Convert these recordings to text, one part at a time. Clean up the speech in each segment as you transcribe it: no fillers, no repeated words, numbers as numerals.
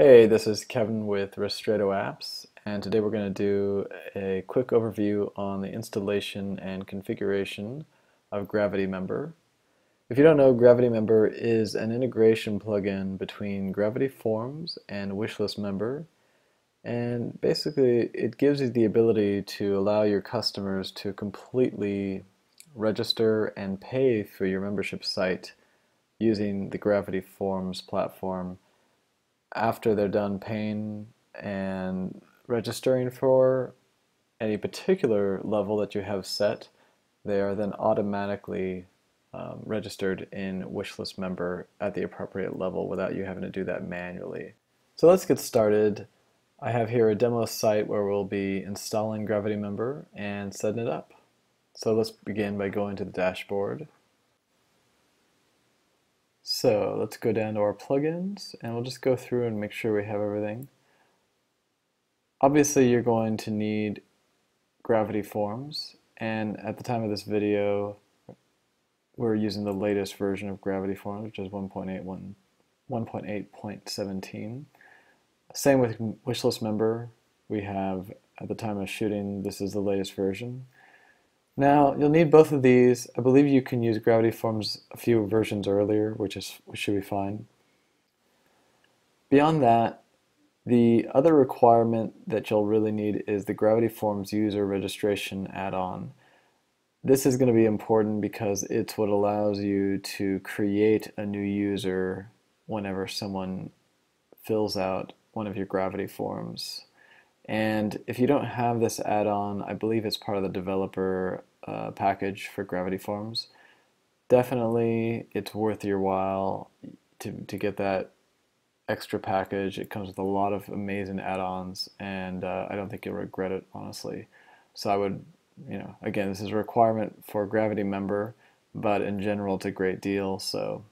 Hey, this is Kevin with Ristretto Apps, and today we're going to do a quick overview on the installation and configuration of Gravity Member. If you don't know, Gravity Member is an integration plugin between Gravity Forms and Wishlist Member, and basically it gives you the ability to allow your customers to completely register and pay for your membership site using the Gravity Forms platform after they're done paying and registering for any particular level that you have set. They are then automatically registered in Wishlist Member at the appropriate level without you having to do that manually. So let's get started. I have here a demo site where we'll be installing Gravity Member and setting it up. So let's begin by going to the dashboard. So let's go down to our plugins and we'll just go through and make sure we have everything. Obviously you're going to need Gravity Forms, and at the time of this video we're using the latest version of Gravity Forms, which is 1.8.17. Same with Wishlist Member. We have, at the time of shooting, this is the latest version. Now, you'll need both of these. I believe you can use Gravity Forms a few versions earlier, which should be fine. Beyond that, the other requirement that you'll really need is the Gravity Forms user registration add-on. This is going to be important because it's what allows you to create a new user whenever someone fills out one of your Gravity Forms. And if you don't have this add-on, I believe it's part of the developer package for Gravity Forms. Definitely, it's worth your while to get that extra package. It comes with a lot of amazing add-ons, and I don't think you'll regret it, honestly. So I would, again, this is a requirement for Gravity Member, but in general, it's a great deal. So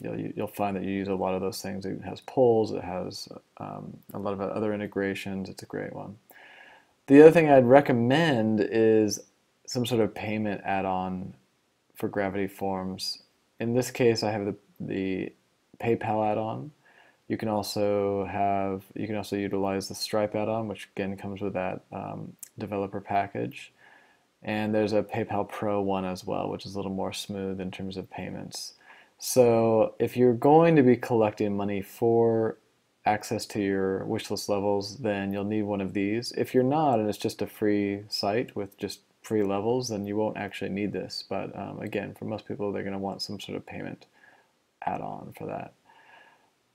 you'll find that you use a lot of those things. It has polls, it has a lot of other integrations. It's a great one. The other thing I'd recommend is some sort of payment add-on for Gravity Forms. In this case, I have the PayPal add-on. You can also utilize the Stripe add-on, which again comes with that developer package. And there's a PayPal Pro one as well, which is a little more smooth in terms of payments. So if you're going to be collecting money for access to your wishlist levels, then you'll need one of these. If you're not, and it's just a free site with just free levels, then you won't actually need this. But again, for most people, they're going to want some sort of payment add-on for that.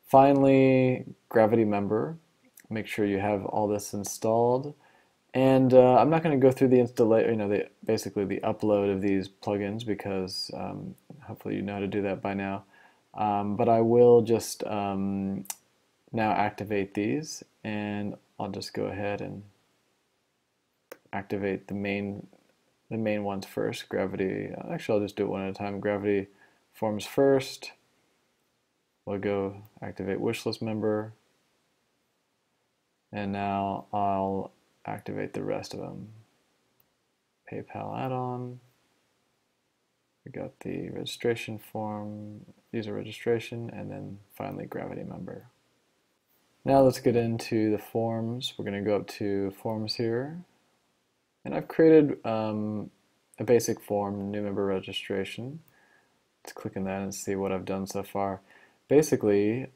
Finally, Gravity Member. Make sure you have all this installed. And I'm not going to go through the installation, basically the upload of these plugins, because hopefully you know how to do that by now. But I will just now activate these, and I'll just go ahead and activate the main ones first. Gravity. Actually, I'll just do it one at a time. Gravity Forms first. We'll go activate Wishlist Member, and now I'll activate the rest of them. PayPal add-on. We got the registration form, user registration, and then finally Gravity Member. Now let's get into the forms. We're going to go up to Forms here, and I've created a basic form, new member registration. Let's click on that and see what I've done so far. Basically,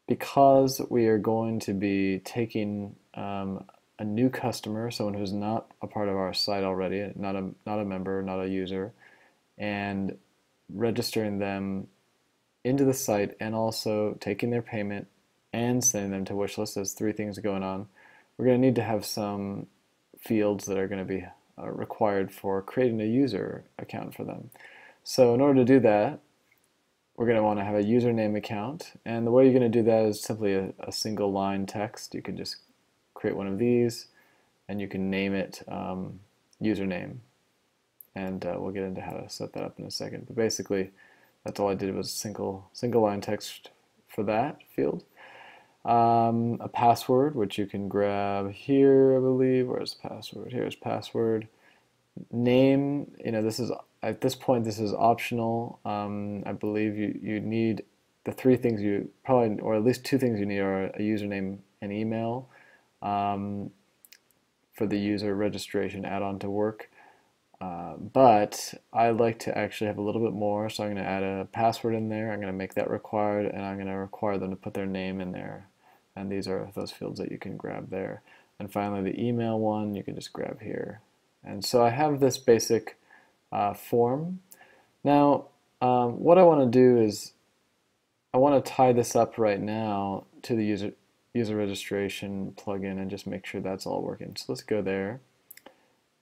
because we are going to be taking a new customer, someone who's not a part of our site already, not a member, not a user, and registering them into the site and also taking their payment and sending them to wishlist. There's three things going on. We're going to need to have some fields that are going to be required for creating a user account for them. So in order to do that, we're going to want to have a username account, and the way you're going to do that is simply a single line text. You can just create one of these, and you can name it username, and we'll get into how to set that up in a second. But basically, that's all I did was single line text for that field. A password, which you can grab here, I believe. Where's password? Here's password. Name, this is at this point this is optional. I believe you need the three things you probably, or at least two things you need are a username and email um, for the user registration add-on to work. But I like to actually have a little bit more, so I'm going to add a password in there. I'm going to make that required, and I'm going to require them to put their name in there. And these are those fields that you can grab there. And finally, the email one you can just grab here. And so I have this basic form. Now, what I want to do is I want to tie this up right now to the user registration plugin and just make sure that's all working. So let's go there.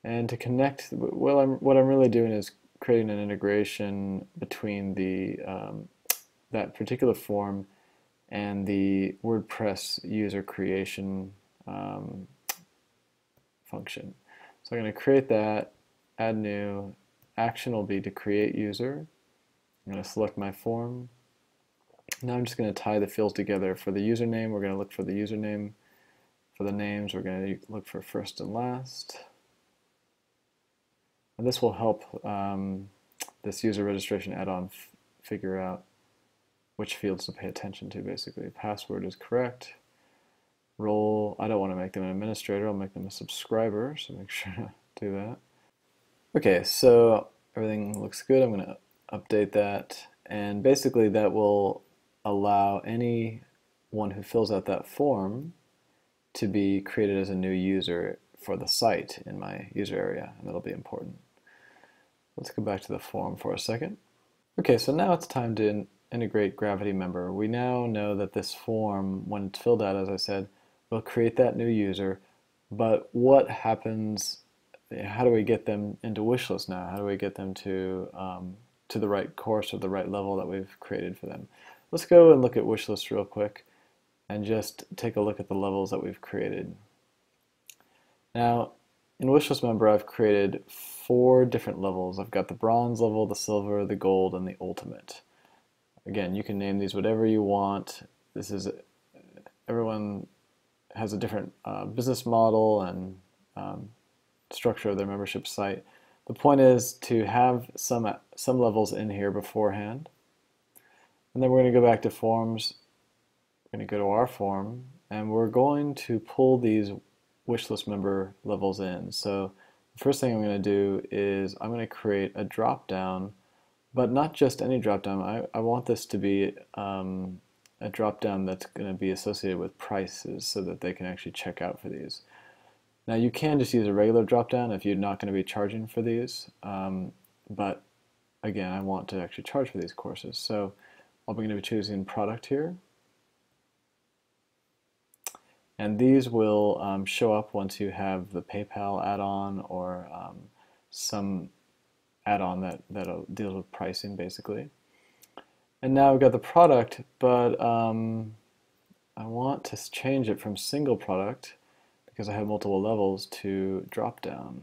And to connect, what I'm really doing is creating an integration between the that particular form and the WordPress user creation function. So I'm going to create that, add new, action will be to create user. I'm going to select my form. Now I'm just going to tie the fields together. For the username, we're going to look for the username. For the names, we're going to look for first and last. And this will help this user registration add-on figure out which fields to pay attention to, basically. Password is correct. Role, I don't want to make them an administrator, I'll make them a subscriber, so make sure to do that. Okay, so everything looks good. I'm going to update that, and basically that will allow anyone who fills out that form to be created as a new user for the site in my user area, and that'll be important. Let's go back to the form for a second. Okay, so now it's time to integrate Gravity Member. We now know that this form, when it's filled out, as I said, will create that new user, but what happens, how do we get them into Wishlist now? How do we get them to the right course or the right level that we've created for them? Let's go and look at Wishlist real quick and just take a look at the levels that we've created. Now, in Wishlist Member, I've created 4 different levels. I've got the bronze level, the silver, the gold, and the ultimate. Again, you can name these whatever you want. This is, everyone has a different business model and structure of their membership site. The point is to have some levels in here beforehand. And then we're going to go back to forms. We're going to go to our form, and we're going to pull these Wishlist member levels in. So the first thing I'm going to do is I'm going to create a drop down, but not just any drop down. I want this to be a drop down that's going to be associated with prices so that they can actually check out for these. Now you can just use a regular drop down if you're not going to be charging for these, but again, I want to actually charge for these courses. So I'm going to be choosing product here. And these will show up once you have the PayPal add-on or some add-on that deals with pricing, basically. And now we've got the product, but I want to change it from single product, because I have multiple levels, to drop down.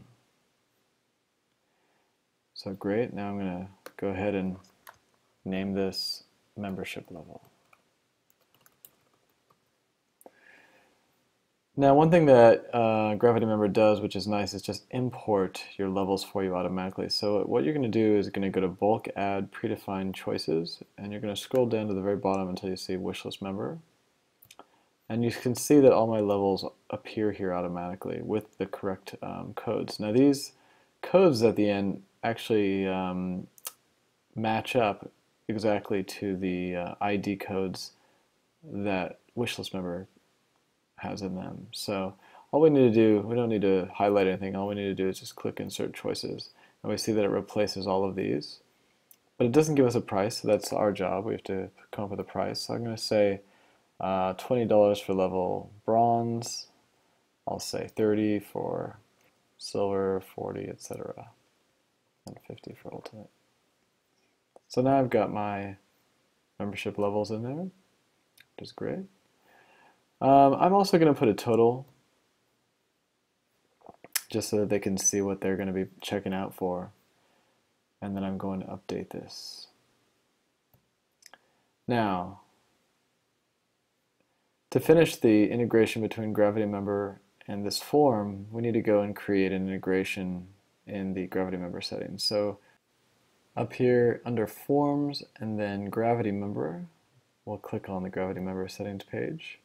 So great, now I'm going to go ahead and name this membership level. Now, one thing that Gravity Member does, which is nice, is just import your levels for you automatically. So what you're going to do is going to go to Bulk Add Predefined Choices, and you're going to scroll down to the very bottom until you see Wishlist Member. And you can see that all my levels appear here automatically with the correct codes. Now, these codes at the end actually match up exactly to the ID codes that Wishlist Member has in them. So all we need to do, we don't need to highlight anything, all we need to do is just click Insert Choices, and we see that it replaces all of these. But it doesn't give us a price, so that's our job. We have to come up with a price. So I'm going to say $20 for level bronze, I'll say 30 for silver, 40, etc., and 50 for ultimate. So now I've got my membership levels in there, which is great. I'm also going to put a total just so that they can see what they're going to be checking out for. And then I'm going to update this. Now, to finish the integration between Gravity Member and this form, we need to go and create an integration in the Gravity Member settings. So up here under Forms and then Gravity Member, we'll click on the Gravity Member Settings page.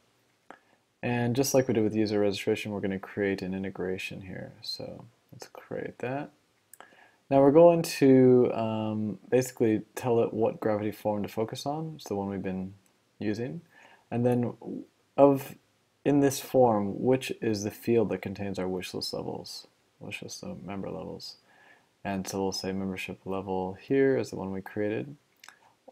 And just like we did with user registration, we're going to create an integration here. So let's create that. Now we're going to basically tell it what gravity form to focus on. It's the one we've been using. And then in this form, which is the field that contains our wishlist levels, wishlist member levels. And so we'll say membership level here is the one we created.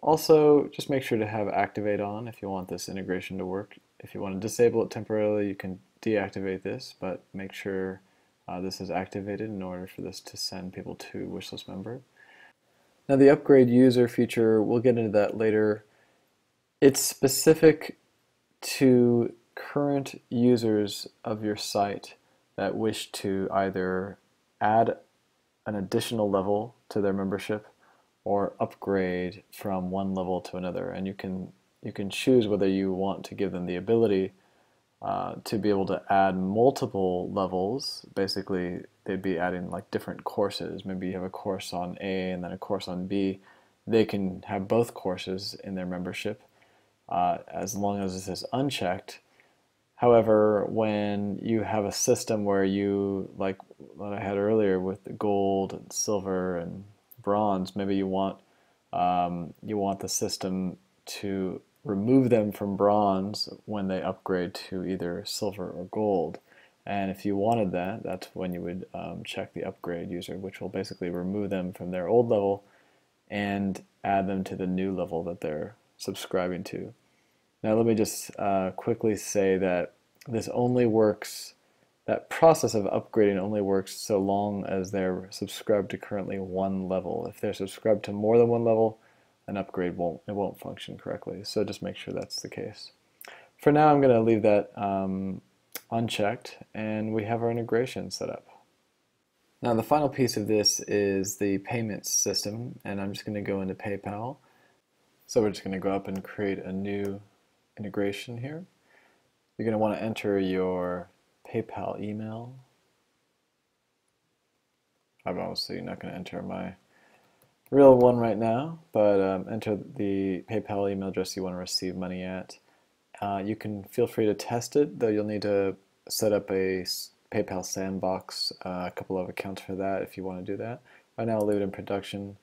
Also, just make sure to have activate on if you want this integration to work. If you want to disable it temporarily, you can deactivate this, but make sure this is activated in order for this to send people to wishlist member. Now the upgrade user feature, we'll get into that later. It's specific to current users of your site that wish to either add an additional level to their membership or upgrade from one level to another. And you can choose whether you want to give them the ability to be able to add multiple levels. Basically, they'd be adding like different courses. Maybe you have a course on A and then a course on B. They can have both courses in their membership as long as this is unchecked. However, when you have a system where you, like what I had earlier with the gold and silver and bronze, maybe you want the system to remove them from bronze when they upgrade to either silver or gold. And if you wanted that, that's when you would check the upgrade user, which will basically remove them from their old level and add them to the new level that they're subscribing to. Now let me just quickly say that this only works, that process of upgrading only works so long as they're subscribed to currently one level. If they're subscribed to more than one level, an upgrade won't function correctly. So just make sure that's the case. For now, I'm going to leave that unchecked, and we have our integration set up. Now the final piece of this is the payments system, and I'm just going to go into PayPal. So we're just going to go up and create a new integration here. You're going to want to enter your PayPal email. I'm obviously not going to enter my real one right now, but enter the PayPal email address you want to receive money at. You can feel free to test it, though you'll need to set up a PayPal sandbox, a couple of accounts for that if you want to do that. Right now I'll leave it in production.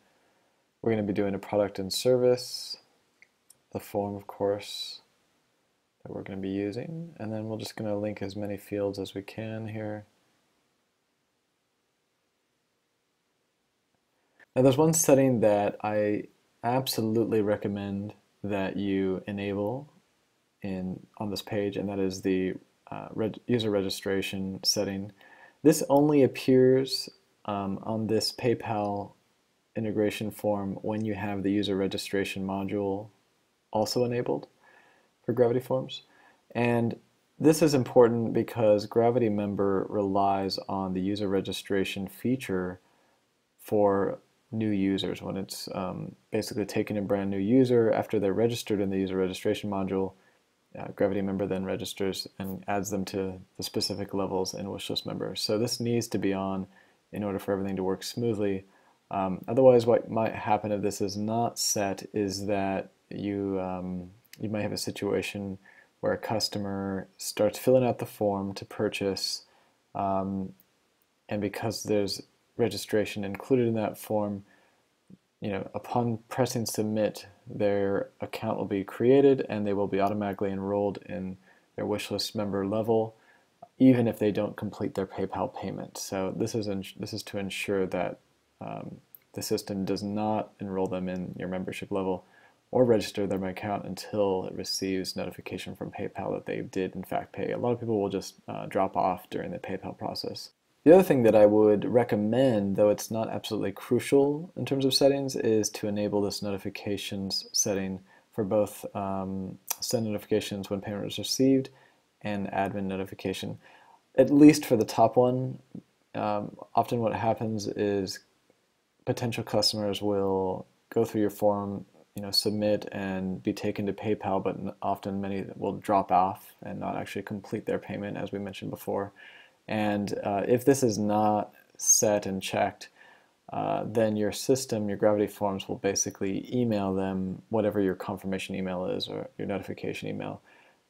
We're going to be doing a product and service, the form of course that we're going to be using, and then we're just going to link as many fields as we can here. Now there's one setting that I absolutely recommend that you enable on this page, and that is the user registration setting. This only appears on this PayPal integration form when you have the user registration module also enabled for Gravity Forms. And this is important because Gravity Member relies on the user registration feature for new users. When it's basically taking a brand new user after they're registered in the user registration module, Gravity Member then registers and adds them to the specific levels in Wishlist Member. So this needs to be on in order for everything to work smoothly. Otherwise, what might happen if this is not set is that you might have a situation where a customer starts filling out the form to purchase, and because there's registration included in that form, upon pressing submit, their account will be created and they will be automatically enrolled in their wishlist member level, even if they don't complete their PayPal payment. So this is to ensure that the system does not enroll them in your membership level or register their account until it receives notification from PayPal that they did in fact pay. A lot of people will just drop off during the PayPal process. The other thing that I would recommend, though it's not absolutely crucial in terms of settings, is to enable this notifications setting for both send notifications when payment is received and admin notification. At least for the top one, often what happens is potential customers will go through your form, submit and be taken to PayPal, but often many will drop off and not actually complete their payment, as we mentioned before. And if this is not set and checked, then your system, your Gravity Forms, will basically email them whatever your confirmation email is or your notification email.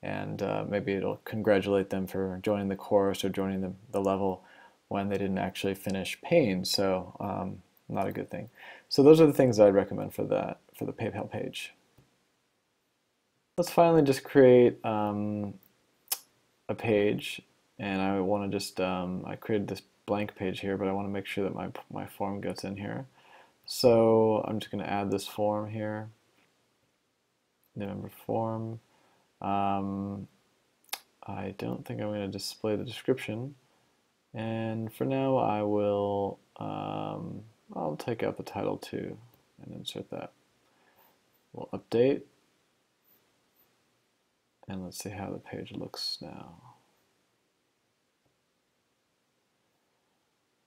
And maybe it'll congratulate them for joining the course or joining the level when they didn't actually finish paying. So not a good thing. So those are the things I'd recommend for the PayPal page. Let's finally just create a page, and I want to just I created this blank page here, but I want to make sure that my form gets in here. So I'm just going to add this form here, new member form. I don't think I'm going to display the description, and for now I will I'll take out the title too and insert that. We'll update, and let's see how the page looks now.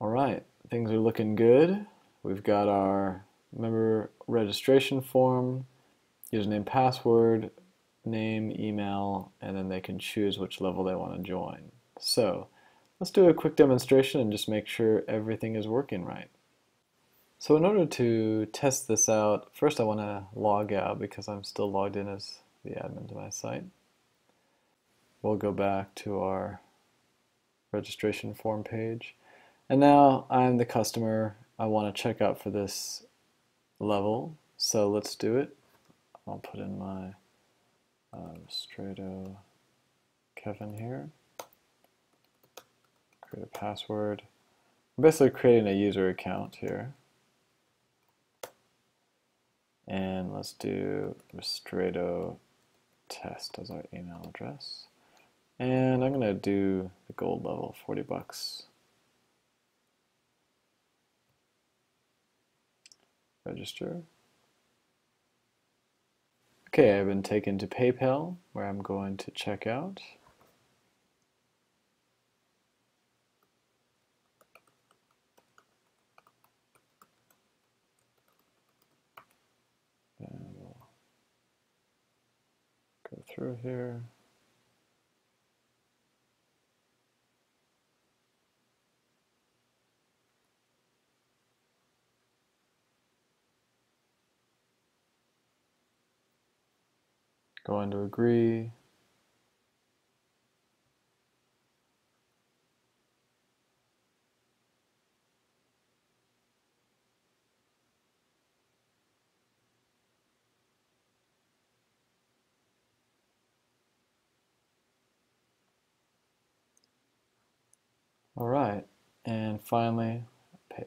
All right, things are looking good. We've got our member registration form, username, password, name, email, and then they can choose which level they want to join. So let's do a quick demonstration and just make sure everything is working right. So in order to test this out, first I want to log out because I'm still logged in as the admin to my site. We'll go back to our registration form page. And now I'm the customer. I want to check out for this level. So let's do it. I'll put in my Strado Kevin here. Create a password. I'm basically creating a user account here. And let's do Strado test as our email address. And I'm going to do the gold level, 40 bucks. Register. Okay, I've been taken to PayPal, where I'm going to check out. And we'll go through here. Going to agree. All right, and finally, pay.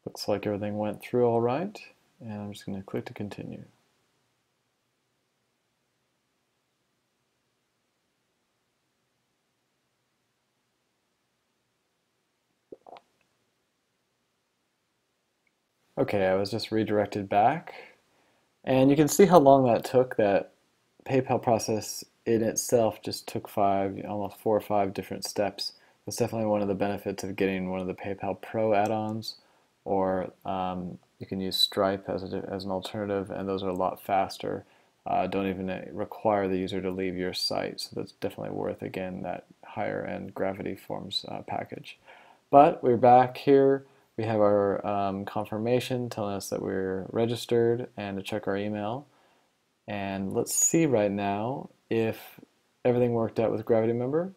Looks like everything went through all right, and I'm just going to click to continue. Okay, I was just redirected back, and you can see how long that took. That PayPal process in itself just took almost 4 or 5 different steps. That's definitely one of the benefits of getting one of the PayPal Pro add-ons, or you can use Stripe as an alternative, and those are a lot faster. Don't even require the user to leave your site, so that's definitely worth, again, that higher-end Gravity Forms package. But we're back here. We have our confirmation telling us that we're registered and to check our email. And let's see right now if everything worked out with Gravity Member.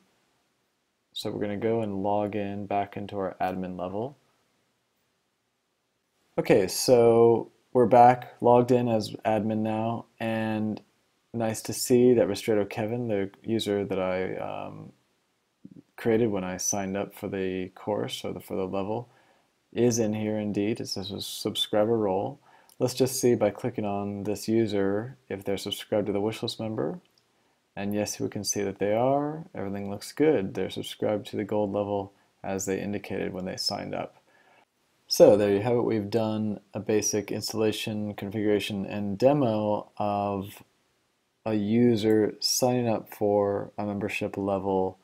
So we're going to go and log in back into our admin level. Okay, so we're back logged in as admin now, and nice to see that Ristretto Kevin, the user that I created when I signed up for the course or for the level, is in here indeed. It says a subscriber role. Let's just see by clicking on this user if they're subscribed to the wishlist member. And yes, we can see that they are. Everything looks good. They're subscribed to the gold level as they indicated when they signed up. So there you have it. We've done a basic installation, configuration, and demo of a user signing up for a membership level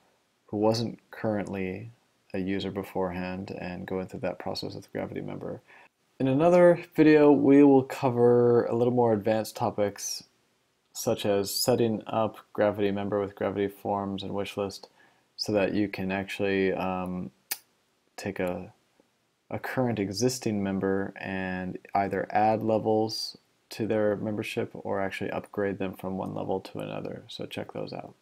who wasn't currently a user beforehand and going through that process with the Gravity member. In another video, we will cover a little more advanced topics such as setting up Gravity member with Gravity forms and wishlist so that you can actually take a current existing member and either add levels to their membership or actually upgrade them from one level to another. So check those out.